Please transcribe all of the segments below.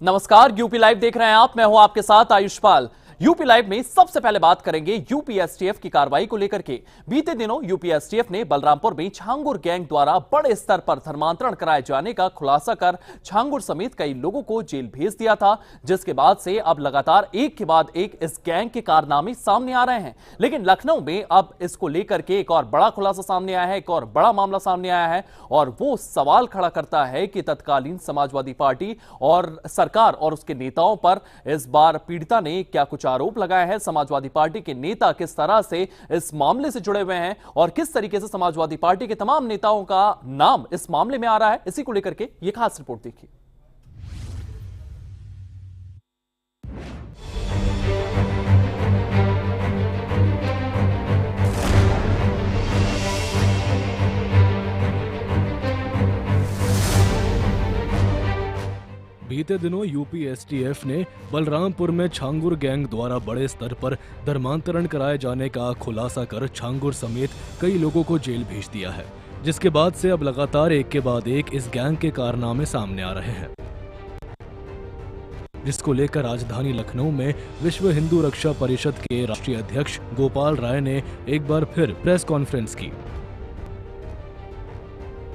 नमस्कार, UP live देख रहे हैं आप। मैं हूं आपके साथ आयुष्पाल। यूपी लाइव में सबसे पहले बात करेंगे यूपी एसटीएफ की कार्रवाई को लेकर के। बीते दिनों यूपी एसटीएफ ने बलरामपुर में छांगुर गैंग द्वारा बड़े स्तर पर धर्मांतरण कराए जाने का खुलासा कर छांगुर समेत कई लोगों को जेल भेज दिया था, जिसके बाद से अब लगातार एक के बाद एक इस गैंग के कारनामे सामने आ रहे हैं। लेकिन लखनऊ में अब इसको लेकर के एक और बड़ा खुलासा सामने आया है, एक और बड़ा मामला सामने आया है, और वो सवाल खड़ा करता है कि तत्कालीन समाजवादी पार्टी और सरकार और उसके नेताओं पर इस बार पीड़िता ने क्या कुछ आरोप लगाए हैं। समाजवादी पार्टी के नेता किस तरह से इस मामले से जुड़े हुए हैं और किस तरीके से समाजवादी पार्टी के तमाम नेताओं का नाम इस मामले में आ रहा है, इसी को लेकर के यह खास रिपोर्ट देखिए। बीते दिनों यूपी एसटीएफ ने बलरामपुर में छांगुर गैंग द्वारा बड़े स्तर पर धर्मांतरण कराए जाने का खुलासा कर छांगुर समेत कई लोगों को जेल भेज दिया है, जिसके बाद से अब लगातार एक के बाद एक इस गैंग के कारनामे सामने आ रहे हैं, जिसको लेकर राजधानी लखनऊ में विश्व हिंदू रक्षा परिषद के राष्ट्रीय अध्यक्ष गोपाल राय ने एक बार फिर प्रेस कॉन्फ्रेंस की,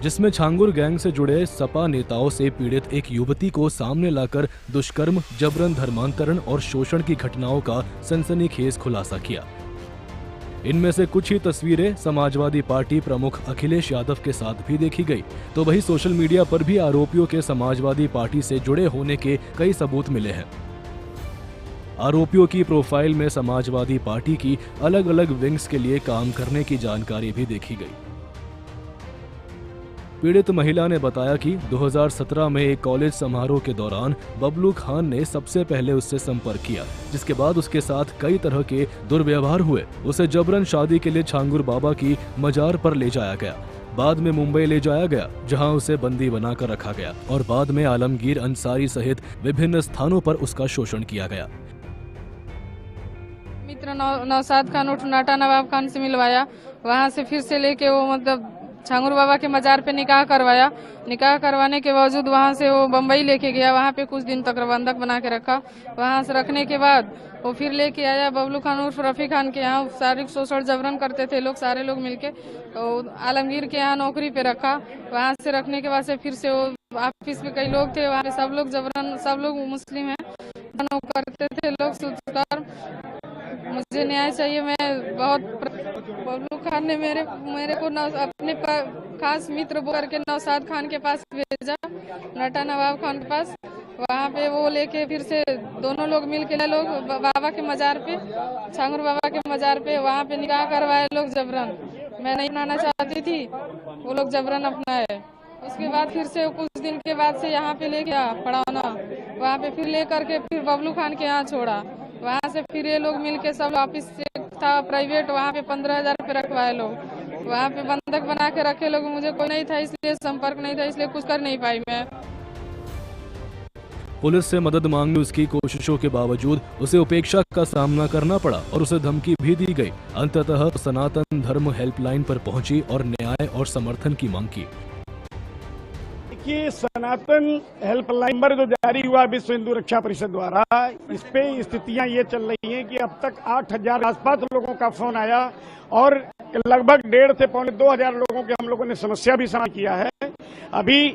जिसमें छांगुर गैंग से जुड़े सपा नेताओं से पीड़ित एक युवती को सामने लाकर दुष्कर्म, जबरन धर्मांतरण और शोषण की घटनाओं का सनसनीखेज खुलासा किया। इनमें से कुछ ही तस्वीरें समाजवादी पार्टी प्रमुख अखिलेश यादव के साथ भी देखी गई, तो वही सोशल मीडिया पर भी आरोपियों के समाजवादी पार्टी से जुड़े होने के कई सबूत मिले हैं। आरोपियों की प्रोफाइल में समाजवादी पार्टी की अलग अलग विंग्स के लिए काम करने की जानकारी भी देखी गई। पीड़ित महिला ने बताया कि 2017 में एक कॉलेज समारोह के दौरान बबलू खान ने सबसे पहले उससे संपर्क किया, जिसके बाद उसके साथ कई तरह के दुर्व्यवहार हुए। उसे जबरन शादी के लिए छांगुर बाबा की मजार पर ले जाया गया, बाद में मुंबई ले जाया गया, जहां उसे बंदी बनाकर रखा गया, और बाद में आलमगीर अंसारी सहित विभिन्न स्थानों पर उसका शोषण किया गया। मित्र नौशाद खान उर्फ नाटा नवाब खान से मिलवाया, वहां से फिर से लेके वो मतलब छांगुर बाबा के मजार पे निकाह करवाया। निकाह करवाने के बावजूद वहां से वो बम्बई लेके गया, वहां पे कुछ दिन तक बंधक बना के रखा। वहां से रखने के बाद वो फिर लेके आया बबलू खान उर्फ रफी खान के यहाँ, शारीरिक शोषण जबरन करते थे लोग, सारे लोग मिलके। तो आलमगीर के यहाँ नौकरी पे रखा। वहां से रखने के बाद से फिर से वो ऑफिस में कई लोग थे, वहाँ पे सब लोग जबरन, सब लोग मुस्लिम है, करते थे लोग सुधार। मुझे न्याय चाहिए। मैं बहुत बबलू खान ने मेरे को अपने खास मित्र करके नौशाद खान के पास भेजा, नटा नवाब खान के पास। वहाँ पे वो लेके फिर से दोनों लोग मिल के लोग बाबा के मजार पे, छांगुर बाबा के मजार पे, वहाँ पे निकाह करवाए लोग जबरन। मैं नहीं अपनाना चाहती थी, वो लोग जबरन अपनाए। उसके बाद फिर से कुछ दिन के बाद से यहाँ पे ले गया पढ़ाना, वहाँ पे फिर ले करके फिर बबलू खान के यहाँ छोड़ा। वहाँ से फिर ये लोग मिलके सब ऑफिस से था प्राइवेट, वहाँ पे 15,000 रुपये रखवाए लोग, वहाँ पे बंधक बना के रखे लोग। मुझे कोई नहीं था, इसलिए संपर्क नहीं था, इसलिए कुछ कर नहीं पाई मैं। पुलिस से मदद मांगने उसकी कोशिशों के बावजूद उसे उपेक्षा का सामना करना पड़ा और उसे धमकी भी दी गई। अंततः सनातन धर्म हेल्पलाइन पर पहुंची और न्याय और समर्थन की मांग की। देखिए, सनातन हेल्पलाइन नंबर जो जारी हुआ विश्व हिंदू रक्षा परिषद द्वारा, इस पे स्थितियां ये चल रही हैं कि अब तक 8,000 आसपास लोगों का फोन आया और लगभग 1,500 से पौने 2,000 लोगों के हम लोगों ने समस्या भी समाप्त किया है। अभी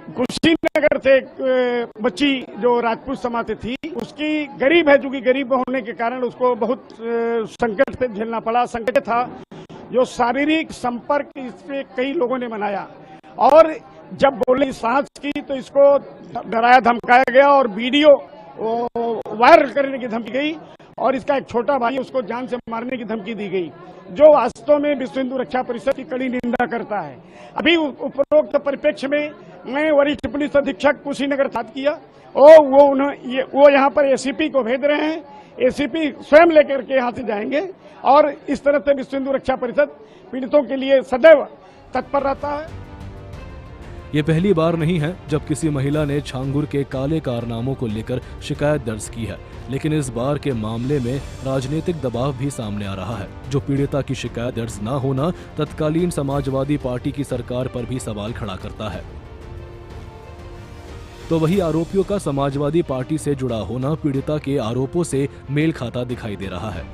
कुशीनगर से एक बच्ची जो राजपूत समाज से थी, उसकी गरीब है, चूंकि गरीब होने के कारण उसको बहुत संकट से झेलना पड़ा। संकट था जो शारीरिक संपर्क इस पे कई लोगों ने बनाया, और जब बोले सांस की तो इसको डराया धमकाया गया और वीडियो वायरल करने की धमकी गई, और इसका एक छोटा भाई उसको जान से मारने की धमकी दी गई, जो वास्तव में विश्व हिंदू रक्षा परिषद की कड़ी निंदा करता है। अभी उपरोक्त परिप्रेक्ष्य में मैं वरिष्ठ पुलिस अधीक्षक कुशीनगर साथ किया, और वो यहाँ पर एसीपी को भेज रहे हैं। एसीपी स्वयं लेकर के यहाँ से जाएंगे, और इस तरह से विश्व हिंदू रक्षा परिषद पीड़ितों के लिए सदैव तत्पर रहता है। ये पहली बार नहीं है जब किसी महिला ने छांगुर के काले कारनामों को लेकर शिकायत दर्ज की है, लेकिन इस बार के मामले में राजनीतिक दबाव भी सामने आ रहा है, जो पीड़िता की शिकायत दर्ज न होना तत्कालीन समाजवादी पार्टी की सरकार पर भी सवाल खड़ा करता है। तो वही आरोपियों का समाजवादी पार्टी से जुड़ा होना पीड़िता के आरोपों से मेल खाता दिखाई दे रहा है।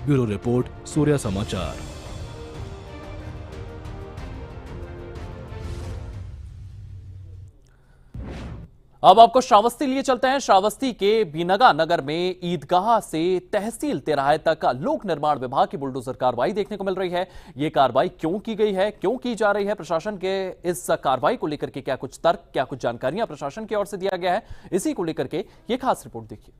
ब्यूरो रिपोर्ट, सूर्य समाचार। अब आपको श्रावस्ती लिए चलते हैं। श्रावस्ती के बीनगा नगर में ईदगाह से तहसील तिराहे तक लोक निर्माण विभाग की बुलडोजर कार्रवाई देखने को मिल रही है। ये कार्रवाई क्यों की गई है, क्यों की जा रही है, प्रशासन के इस कार्रवाई को लेकर के क्या कुछ तर्क, क्या कुछ जानकारियां प्रशासन की ओर से दिया गया है, इसी को लेकर के ये खास रिपोर्ट देखिए।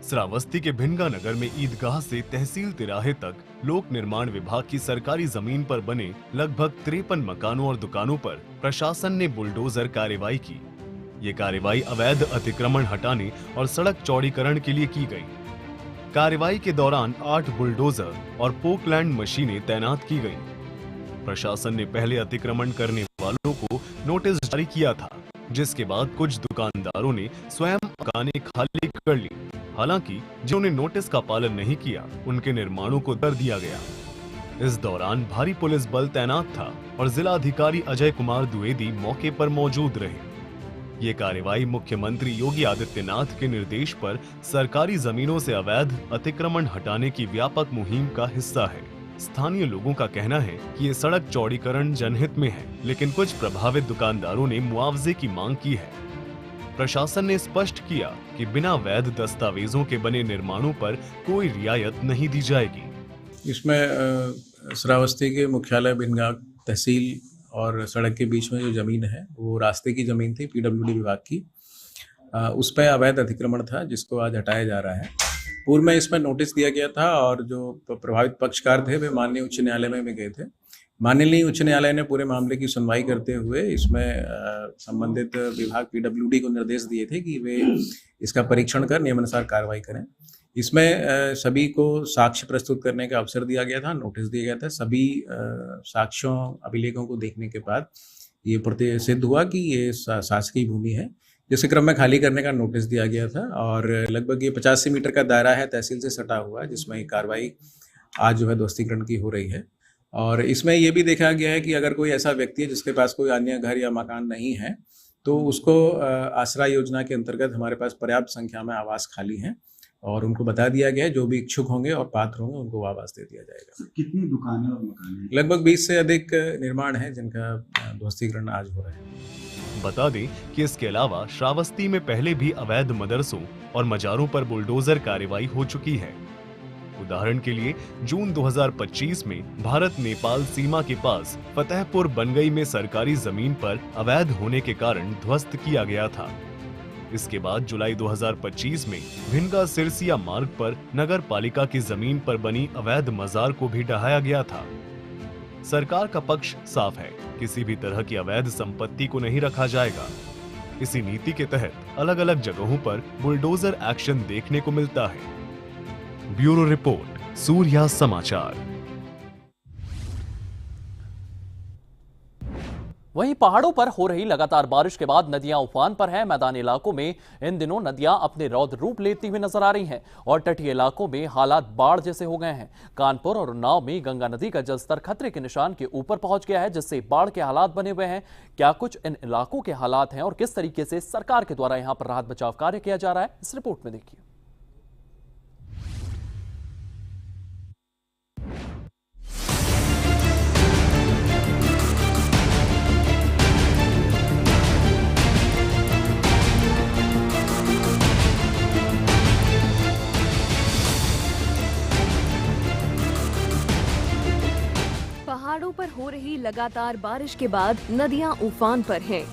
श्रावस्ती के भिनगा नगर में ईदगाह से तहसील तिराहे तक लोक निर्माण विभाग की सरकारी जमीन पर बने लगभग 53 मकानों और दुकानों पर प्रशासन ने बुलडोजर कार्रवाई की। ये कार्रवाई अवैध अतिक्रमण हटाने और सड़क चौड़ीकरण के लिए की गई। कार्रवाई के दौरान 8 बुलडोजर और पोकलैंड मशीनें तैनात की गईं। प्रशासन ने पहले अतिक्रमण करने वालों को नोटिस जारी किया था, जिसके बाद कुछ दुकानदारों ने स्वयं मकानें खाली कर ली। हालांकि जिन्होंने नोटिस का पालन नहीं किया, उनके निर्माणों को कर दिया गया। इस दौरान भारी पुलिस बल तैनात था और जिला अधिकारी अजय कुमार द्विवेदी मौके पर मौजूद रहे। ये कार्रवाई मुख्यमंत्री योगी आदित्यनाथ के निर्देश पर सरकारी जमीनों से अवैध अतिक्रमण हटाने की व्यापक मुहिम का हिस्सा है। स्थानीय लोगों का कहना है कि ये सड़क चौड़ीकरण जनहित में है, लेकिन कुछ प्रभावित दुकानदारों ने मुआवजे की मांग की है। प्रशासन ने स्पष्ट किया कि बिना वैध दस्तावेजों के बने निर्माणों पर कोई रियायत नहीं दी जाएगी। इसमें श्रावस्ती के मुख्यालय भिनगा तहसील और सड़क के बीच में जो जमीन है वो रास्ते की जमीन थी, पीडब्ल्यूडी विभाग की। उस पर अवैध अतिक्रमण था जिसको आज हटाया जा रहा है। पूर्व में इसमें नोटिस दिया गया था और जो प्रभावित पक्षकार थे वे माननीय उच्च न्यायालय में भी गए थे। माननीय उच्च न्यायालय ने पूरे मामले की सुनवाई करते हुए इसमें संबंधित विभाग पीडब्ल्यूडी को निर्देश दिए थे कि वे इसका परीक्षण कर नियमानुसार कार्रवाई करें। इसमें सभी को साक्ष्य प्रस्तुत करने का अवसर दिया गया था, नोटिस दिया गया था। सभी साक्ष्यों अभिलेखों को देखने के बाद ये सिद्ध हुआ कि ये शासकीय भूमि है, जिसके क्रम में खाली करने का नोटिस दिया गया था। और लगभग ये 85 मीटर का दायरा है तहसील से सटा हुआ, जिसमें कार्रवाई आज जो है ध्वस्तीकरण की हो रही है। और इसमें ये भी देखा गया है कि अगर कोई ऐसा व्यक्ति है जिसके पास कोई अन्य घर या मकान नहीं है, तो उसको आसरा योजना के अंतर्गत हमारे पास पर्याप्त संख्या में आवास खाली हैं और उनको बता दिया गया है जो भी इच्छुक होंगे और पात्र होंगे उनको आवास दे दिया जाएगा। कितनी दुकानें और मकान हैं? लगभग 20 से अधिक निर्माण है जिनका ध्वस्तीकरण आज हो रहा है। बता दें कि इसके अलावा श्रावस्ती में पहले भी अवैध मदरसों और मजारों पर बुलडोजर कार्रवाई हो चुकी है। उदाहरण के लिए जून 2025 में भारत नेपाल सीमा के पास फतेहपुर बनगई में सरकारी जमीन पर अवैध होने के कारण ध्वस्त किया गया था। इसके बाद जुलाई 2025 में भिनगा सिरसिया मार्ग पर नगर पालिका की जमीन पर बनी अवैध मजार को भी ढहाया गया था। सरकार का पक्ष साफ है, किसी भी तरह की अवैध संपत्ति को नहीं रखा जाएगा। इसी नीति के तहत अलग अलग जगहों पर बुलडोजर एक्शन देखने को मिलता है। ब्यूरो रिपोर्ट, सूर्या समाचार। वहीं पहाड़ों पर हो रही लगातार बारिश के बाद नदियां उफान पर हैं। मैदानी इलाकों में इन दिनों नदियां अपने रौद्र रूप लेती हुई नजर आ रही हैं और तटीय इलाकों में हालात बाढ़ जैसे हो गए हैं। कानपुर और उन्नाव में गंगा नदी का जलस्तर खतरे के निशान के ऊपर पहुंच गया है, जिससे बाढ़ के हालात बने हुए हैं। क्या कुछ इन इलाकों के हालात हैं और किस तरीके से सरकार के द्वारा यहां पर राहत बचाव कार्य किया जा रहा है, इस रिपोर्ट में देखिए। पहाड़ों पर हो रही लगातार बारिश के बाद नदियां उफान पर हैं।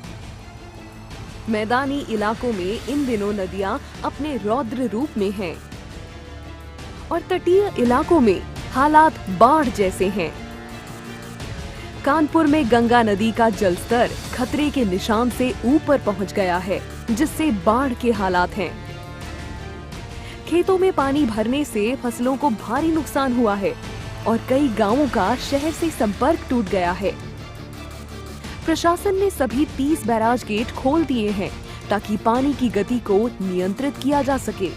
मैदानी इलाकों में इन दिनों नदियां अपने रौद्र रूप में हैं और तटीय इलाकों में हालात बाढ़ जैसे हैं। कानपुर में गंगा नदी का जलस्तर खतरे के निशान से ऊपर पहुंच गया है, जिससे बाढ़ के हालात हैं। खेतों में पानी भरने से फसलों को भारी नुकसान हुआ है और कई गांवों का शहर से संपर्क टूट गया है। प्रशासन ने सभी 30 बैराज गेट खोल दिए हैं ताकि पानी की गति को नियंत्रित किया जा सके।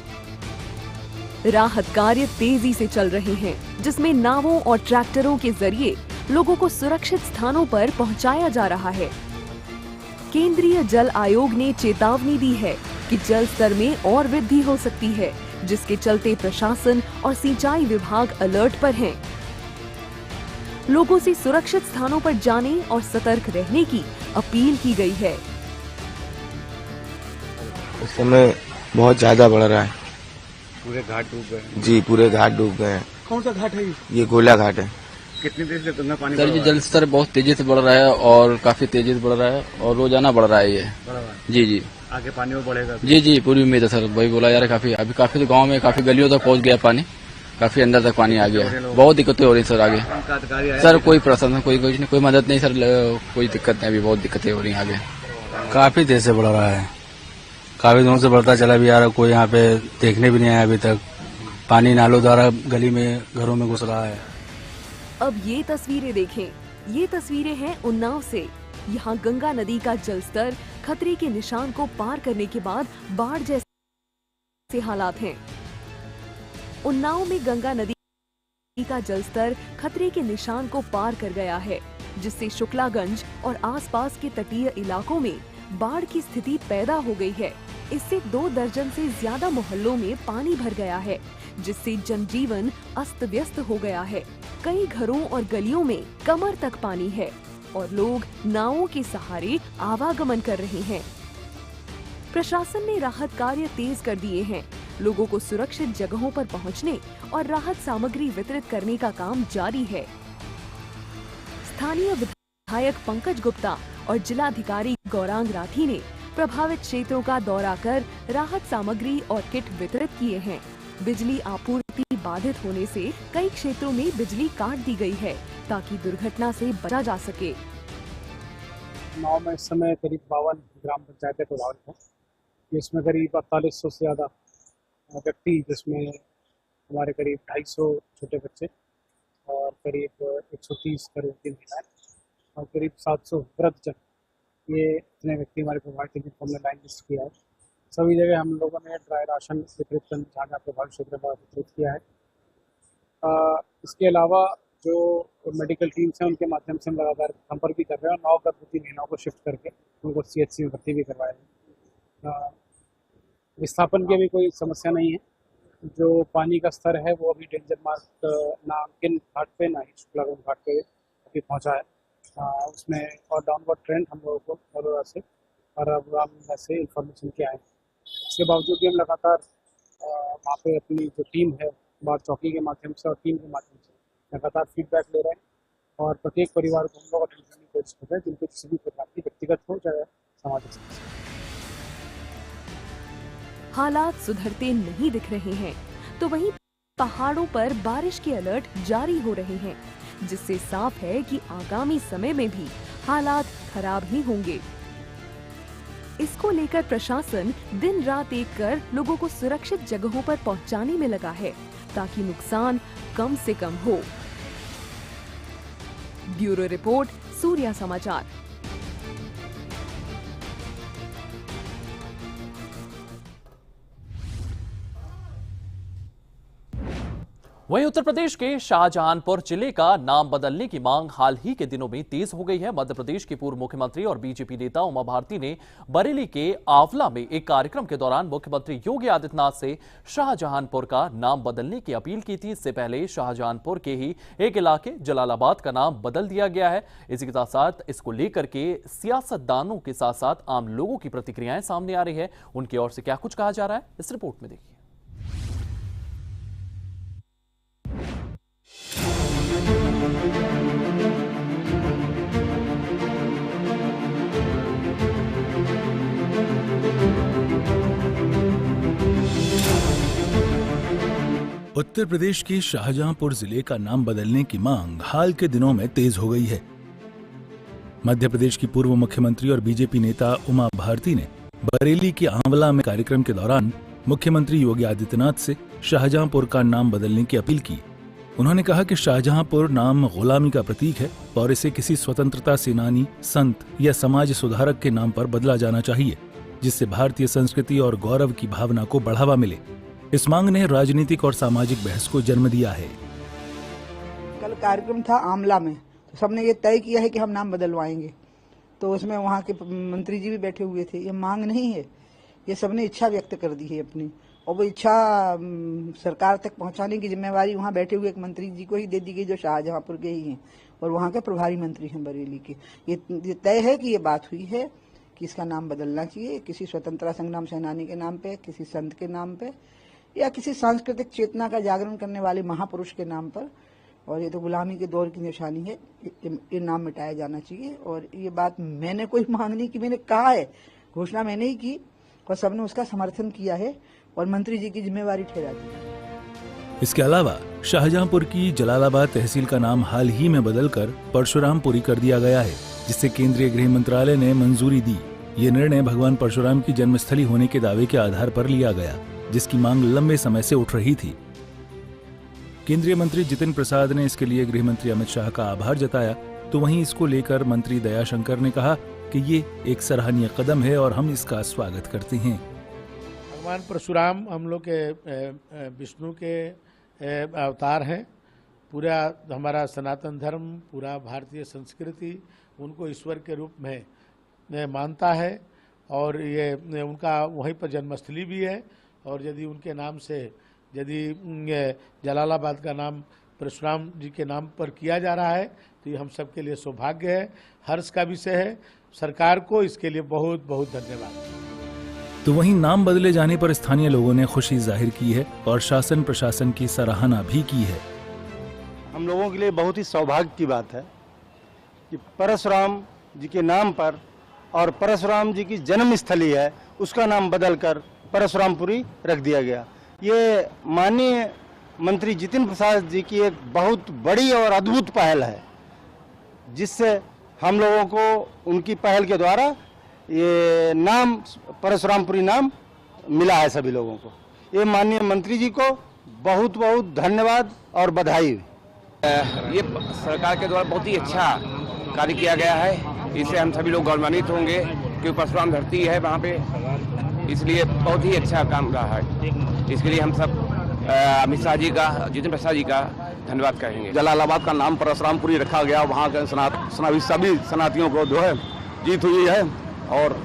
राहत कार्य तेजी से चल रहे हैं, जिसमें नावों और ट्रैक्टरों के जरिए लोगों को सुरक्षित स्थानों पर पहुंचाया जा रहा है। केंद्रीय जल आयोग ने चेतावनी दी है कि जल स्तर में और वृद्धि हो सकती है, जिसके चलते प्रशासन और सिंचाई विभाग अलर्ट पर हैं। लोगों से सुरक्षित स्थानों पर जाने और सतर्क रहने की अपील की गई है। इस समय बहुत ज्यादा बढ़ रहा है। पूरे घाट डूब गए। जी, पूरे घाट डूब गए हैं। कौन सा घाट है ये गोला घाट है। कितनी देर से गंगा पानी सर, ये जल स्तर बहुत तेजी से बढ़ रहा है और काफी तेजी से बढ़ रहा है और रोजाना बढ़ रहा है ये। जी जी, आगे पानी और बढ़ेगा? जी जी, पूरी उम्मीद है सर। वही बोला जा रहा है, काफी तो गांव में काफी गलियों तक पहुंच गया पानी, काफी अंदर तक पानी आ गया। बहुत दिक्कतें हो रही सर आगे। सर कोई प्रशासन कोई मदद नहीं सर, कोई दिक्कत नहीं, अभी बहुत दिक्कतें हो रही हैं आगे। काफी तेज से बढ़ रहा है, काफी दिनों से बढ़ता चला भी आ रहा। कोई यहाँ पे देखने भी नहीं आया अभी तक। पानी नालों द्वारा गली में घरों में घुस रहा है। अब ये तस्वीरें देखें। ये तस्वीरें हैं उन्नाव से। यहाँ गंगा नदी का जलस्तर खतरे के निशान को पार करने के बाद बाढ़ जैसे हालात हैं। उन्नाव में गंगा नदी का जलस्तर खतरे के निशान को पार कर गया है, जिससे शुक्लागंज और आसपास के तटीय इलाकों में बाढ़ की स्थिति पैदा हो गई है। इससे 2 दर्जन से ज्यादा मोहल्लों में पानी भर गया है, जिससे जनजीवन अस्त व्यस्त हो गया है। कई घरों और गलियों में कमर तक पानी है और लोग नावों के सहारे आवागमन कर रहे हैं। प्रशासन ने राहत कार्य तेज कर दिए हैं। लोगों को सुरक्षित जगहों पर पहुंचने और राहत सामग्री वितरित करने का काम जारी है। स्थानीय विधायक पंकज गुप्ता और जिलाधिकारी गौरांग राठी ने प्रभावित क्षेत्रों का दौरा कर राहत सामग्री और किट वितरित किए हैं। बिजली आपूर्ति बाधित होने से कई क्षेत्रों में बिजली काट दी गई है, ताकि दुर्घटना से बचा जा सके। गाँव में इस समय करीब 52 ग्राम पंचायतें प्रभावित हैं। इसमें करीब 4800 से ज्यादा व्यक्ति, जिसमें हमारे करीब 250 छोटे बच्चे और करीब 130 करोड़ की महिलाएं और करीब 700 वृद्धजन, ये इतने व्यक्ति हमारे प्रभावित हैं जिनको हमने लाइन लिस्ट किया है। सभी जगह हम लोगों ने ड्राई राशन वितरित करने जहाँ प्रभावित क्षेत्र में वितरित किया है। इसके अलावा जो मेडिकल टीम्स हैं उनके माध्यम से हम लगातार संपर्क भी कर रहे हैं और 9 गर्भवती महिलाओं को शिफ्ट करके उनको CHC में भर्ती भी करवाया है। विस्थापन की अभी कोई समस्या नहीं है। जो पानी का स्तर है वो अभी डेंजर मार्क नामकिन घाट पे ना ही शुक्लागंज घाट पे अभी पहुँचा है। उसमें और डाउनवर्ड ट्रेंड हम लोगों को बड़ौदा से और अब से इन्फॉर्मेशन के आए। इसके बावजूद भी हम लगातार वहाँ पे अपनी जो टीम है बाढ़ चौकी के माध्यम से और टीम के माध्यम से लगातार फीडबैक ले रहे हैं और प्रत्येक परिवार को हम लोग अटेंड करने की कोशिश कर रहे हैं, जिनको किसी भी प्रकार की व्यक्तिगत हो चाहे सामाजिक समस्या। हालात सुधरते नहीं दिख रहे हैं, तो वहीं पहाड़ों पर बारिश के अलर्ट जारी हो रहे हैं, जिससे साफ है कि आगामी समय में भी हालात खराब ही होंगे। इसको लेकर प्रशासन दिन रात एक कर लोगों को सुरक्षित जगहों पर पहुंचाने में लगा है, ताकि नुकसान कम से कम हो। ब्यूरो रिपोर्ट, सूर्या समाचार। वहीं उत्तर प्रदेश के शाहजहांपुर जिले का नाम बदलने की मांग हाल ही के दिनों में तेज हो गई है। मध्य प्रदेश की पूर्व मुख्यमंत्री और बीजेपी नेता उमा भारती ने बरेली के आंवला में एक कार्यक्रम के दौरान मुख्यमंत्री योगी आदित्यनाथ से शाहजहांपुर का नाम बदलने की अपील की थी। इससे पहले शाहजहांपुर के ही एक इलाके जलालाबाद का नाम बदल दिया गया है। इसी के साथ साथ इसको लेकर के सियासतदानों के साथ साथ आम लोगों की प्रतिक्रियाएं सामने आ रही है। उनकी ओर से क्या कुछ कहा जा रहा है, इस रिपोर्ट में देखिए। उत्तर प्रदेश के शाहजहांपुर जिले का नाम बदलने की मांग हाल के दिनों में तेज हो गई है। मध्य प्रदेश की पूर्व मुख्यमंत्री और बीजेपी नेता उमा भारती ने बरेली के आंवला में कार्यक्रम के दौरान मुख्यमंत्री योगी आदित्यनाथ से शाहजहांपुर का नाम बदलने की अपील की। उन्होंने कहा कि शाहजहांपुर नाम गुलामी का प्रतीक है और इसे किसी स्वतंत्रता सेनानी, संत या समाज सुधारक के नाम पर बदला जाना चाहिए, जिससे भारतीय संस्कृति और गौरव की भावना को बढ़ावा मिले। इस मांग ने राजनीतिक और सामाजिक बहस को जन्म दिया है। कल कार्यक्रम था आमला में, तो सबने ये तय किया है कि हम नाम बदलवाएंगे, तो उसमें वहाँ के मंत्री जी भी बैठे हुए थे। ये मांग नहीं है, ये सबने इच्छा व्यक्त कर दी है अपनी, और वो इच्छा सरकार तक पहुंचाने की जिम्मेवारी वहाँ बैठे हुए एक मंत्री जी को ही दे दी गई, जो शाहजहांपुर के ही हैं और वहाँ के प्रभारी मंत्री हैं बरेली के। ये तय है कि ये बात हुई है कि इसका नाम बदलना चाहिए, किसी स्वतंत्रता संग्राम सेनानी के नाम पे, किसी संत के नाम पे, या किसी सांस्कृतिक चेतना का जागरण करने वाले महापुरुष के नाम पर। और ये तो गुलामी के दौर की निशानी है, ये नाम मिटाया जाना चाहिए। और ये बात मैंने कोई मांग नहीं की, मैंने कहा है, घोषणा मैंने ही की और सबने उसका समर्थन किया है और मंत्री जी की जिम्मेवारी ठहरा दी। इसके अलावा शाहजहांपुर की जलालाबाद तहसील का नाम हाल ही में बदलकर परशुरामपुरी कर दिया गया है, जिससे केंद्रीय गृह मंत्रालय ने मंजूरी दी। ये निर्णय भगवान परशुराम की जन्मस्थली होने के दावे के आधार पर लिया गया, जिसकी मांग लंबे समय से उठ रही थी। केंद्रीय मंत्री जितिन प्रसाद ने इसके लिए गृह मंत्री अमित शाह का आभार जताया, तो वहीं इसको लेकर मंत्री दयाशंकर ने कहा कि ये एक सराहनीय कदम है और हम इसका स्वागत करते हैं। भगवान परशुराम हम लोग के विष्णु के अवतार हैं। पूरा हमारा सनातन धर्म, पूरा भारतीय संस्कृति उनको ईश्वर के रूप में मानता है और ये उनका वहीं पर जन्मस्थली भी है। और यदि उनके नाम से यदि जलालाबाद का नाम परशुराम जी के नाम पर किया जा रहा है, तो ये हम सब के लिए सौभाग्य है, हर्ष का विषय है। सरकार को इसके लिए बहुत बहुत धन्यवाद। तो वहीं नाम बदले जाने पर स्थानीय लोगों ने खुशी जाहिर की है और शासन प्रशासन की सराहना भी की है। हम लोगों के लिए बहुत ही सौभाग्य की बात है कि परशुराम जी के नाम पर, और परशुराम जी की जन्मस्थली है, उसका नाम बदलकर परशुरामपुरी रख दिया गया। ये माननीय मंत्री जितिन प्रसाद जी की एक बहुत बड़ी और अद्भुत पहल है, जिससे हम लोगों को उनकी पहल के द्वारा ये नाम परशुरामपुरी नाम मिला है सभी लोगों को। ये माननीय मंत्री जी को बहुत बहुत धन्यवाद और बधाई। ये सरकार के द्वारा बहुत ही अच्छा कार्य किया गया है, इससे हम सभी लोग गौरवान्वित होंगे क्योंकि परशुराम धरती है वहाँ पे, इसलिए बहुत ही अच्छा काम रहा है। इसके लिए हम सब अमित शाह जी का, जितिन प्रसाद जी का धन्यवाद करेंगे। जलालाबाद का नाम परशुरामपुरी रखा गया, वहाँ के सभी सनातियों को जो है जीत हुई है। और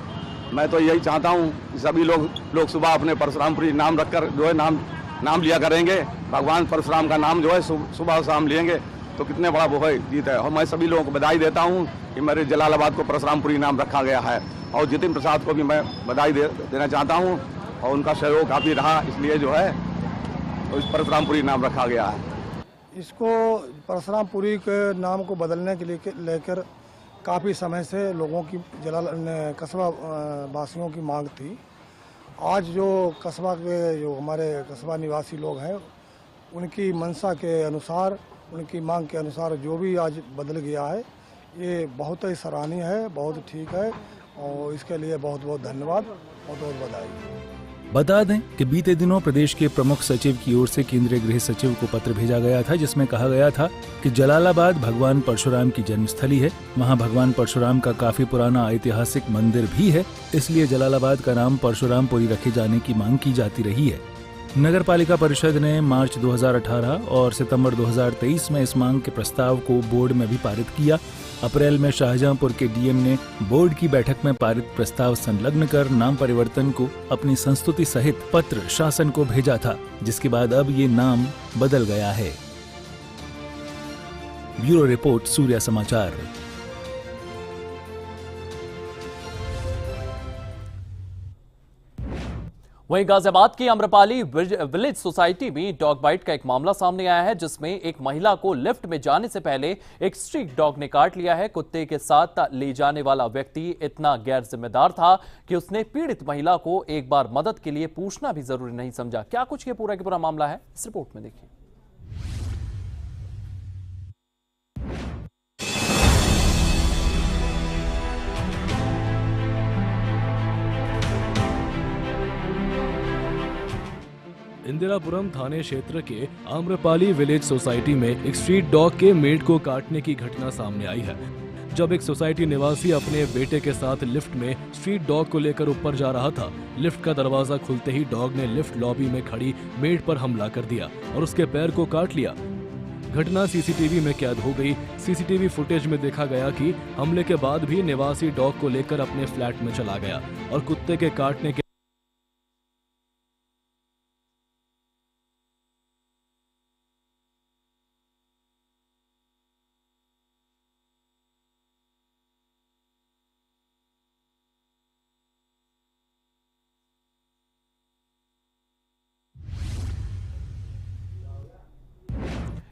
मैं तो यही चाहता हूँ कि सभी लोग सुबह अपने परशुरामपुरी नाम रखकर जो है नाम लिया करेंगे। भगवान परशुराम का नाम जो है सुबह शाम लेंगे तो कितने बड़ा वो है जीत है। और मैं सभी लोगों को बधाई देता हूँ कि मेरे जलालाबाद को परशुरामपुरी नाम रखा गया है, और जितिन प्रसाद को भी मैं बधाई देना चाहता हूँ, और उनका सहयोग काफ़ी रहा, इसलिए जो है इस परशुरामपुरी नाम रखा गया है। इसको परशुरामपुरी के नाम को बदलने के लिए लेकर काफ़ी समय से लोगों की कस्बा वासियों की मांग थी। आज जो कस्बा के जो हमारे कस्बा निवासी लोग हैं, उनकी मंशा के अनुसार, उनकी मांग के अनुसार जो भी आज बदल गया है, ये बहुत ही सराहनीय है, बहुत ठीक है, और इसके लिए बहुत बहुत धन्यवाद, बहुत बहुत बधाई। बता दें कि बीते दिनों प्रदेश के प्रमुख सचिव की ओर से केंद्रीय गृह सचिव को पत्र भेजा गया था, जिसमें कहा गया था कि जलालाबाद भगवान परशुराम की जन्मस्थली है। वहां भगवान परशुराम का काफी पुराना ऐतिहासिक मंदिर भी है, इसलिए जलालाबाद का नाम परशुरामपुरी रखे जाने की मांग की जाती रही है। नगर पालिका परिषद ने मार्च 2018 और सितंबर 2023 में इस मांग के प्रस्ताव को बोर्ड में भी पारित किया। अप्रैल में शाहजहांपुर के डीएम ने बोर्ड की बैठक में पारित प्रस्ताव संलग्न कर नाम परिवर्तन को अपनी संस्तुति सहित पत्र शासन को भेजा था, जिसके बाद अब ये नाम बदल गया है। ब्यूरो रिपोर्ट, सूर्या समाचार। वहीं गाजियाबाद की अम्रपाली विलेज सोसाइटी में डॉग बाइट का एक मामला सामने आया है, जिसमें एक महिला को लिफ्ट में जाने से पहले एक स्ट्रीट डॉग ने काट लिया है। कुत्ते के साथ ले जाने वाला व्यक्ति इतना गैर जिम्मेदार था कि उसने पीड़ित महिला को एक बार मदद के लिए पूछना भी जरूरी नहीं समझा। क्या कुछ ये पूरा का पूरा मामला है, इस रिपोर्ट में देखिए। इंदिरापुरम थाने क्षेत्र के आम्रपाली विलेज सोसाइटी में एक स्ट्रीट डॉग के मेड को काटने की घटना सामने आई है। जब एक सोसाइटी निवासी अपने बेटे के साथ लिफ्ट में स्ट्रीट डॉग को लेकर ऊपर जा रहा था। लिफ्ट का दरवाजा खुलते ही डॉग ने लिफ्ट लॉबी में खड़ी मेड पर हमला कर दिया और उसके पैर को काट लिया। घटना सीसीटीवी में कैद हो गई। सीसीटीवी फुटेज में देखा गया कि हमले के बाद भी निवासी डॉग को लेकर अपने फ्लैट में चला गया और कुत्ते के काटने के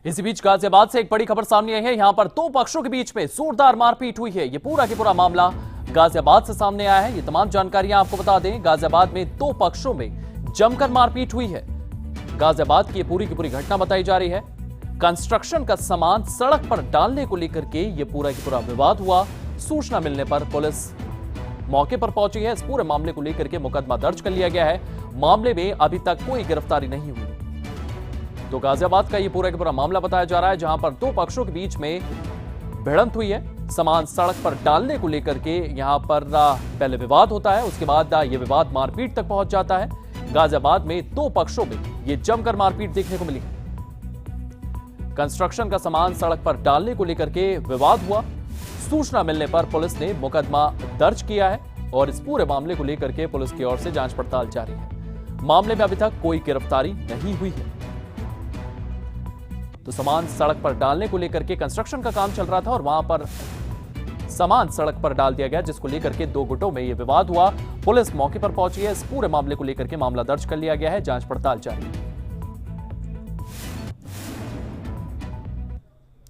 इसी बीच गाजियाबाद से एक बड़ी खबर सामने आई है। यहां पर दो पक्षों के बीच में जोरदार मारपीट हुई है। ये पूरा की पूरा मामला गाजियाबाद से सामने आया है। ये तमाम जानकारियां आपको बता दें। गाजियाबाद में दो पक्षों में जमकर मारपीट हुई है। गाजियाबाद की पूरी घटना बताई जा रही है। कंस्ट्रक्शन का सामान सड़क पर डालने को लेकर के ये पूरा की पूरा विवाद हुआ। सूचना मिलने पर पुलिस मौके पर पहुंची है। इस पूरे मामले को लेकर के मुकदमा दर्ज कर लिया गया है। मामले में अभी तक कोई गिरफ्तारी नहीं हुई। तो गाजियाबाद का ये पूरा का पूरा मामला बताया जा रहा है, जहां पर दो पक्षों के बीच में भिड़ंत हुई है। सामान सड़क पर डालने को लेकर के यहां पर पहले विवाद होता है, उसके बाद ये विवाद मारपीट तक पहुंच जाता है। गाजियाबाद में दो पक्षों में ये जमकर मारपीट देखने को मिली। कंस्ट्रक्शन का सामान सड़क पर डालने को लेकर के विवाद हुआ। सूचना मिलने पर पुलिस ने मुकदमा दर्ज किया है और इस पूरे मामले को लेकर के पुलिस की ओर से जांच पड़ताल जारी है। मामले में अभी तक कोई गिरफ्तारी नहीं हुई है। तो सामान सड़क पर डालने को लेकर के कंस्ट्रक्शन का काम चल रहा था और वहां पर सामान सड़क पर डाल दिया गया, जिसको लेकर के दो गुटों में यह विवाद हुआ। पुलिस मौके पर पहुंची है। इस पूरे मामले को लेकर के मामला दर्ज कर लिया गया है। जांच पड़ताल जारी है।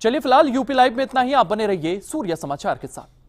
चलिए फिलहाल यूपी लाइव में इतना ही। आप बने रहिए सूर्य समाचार के साथ।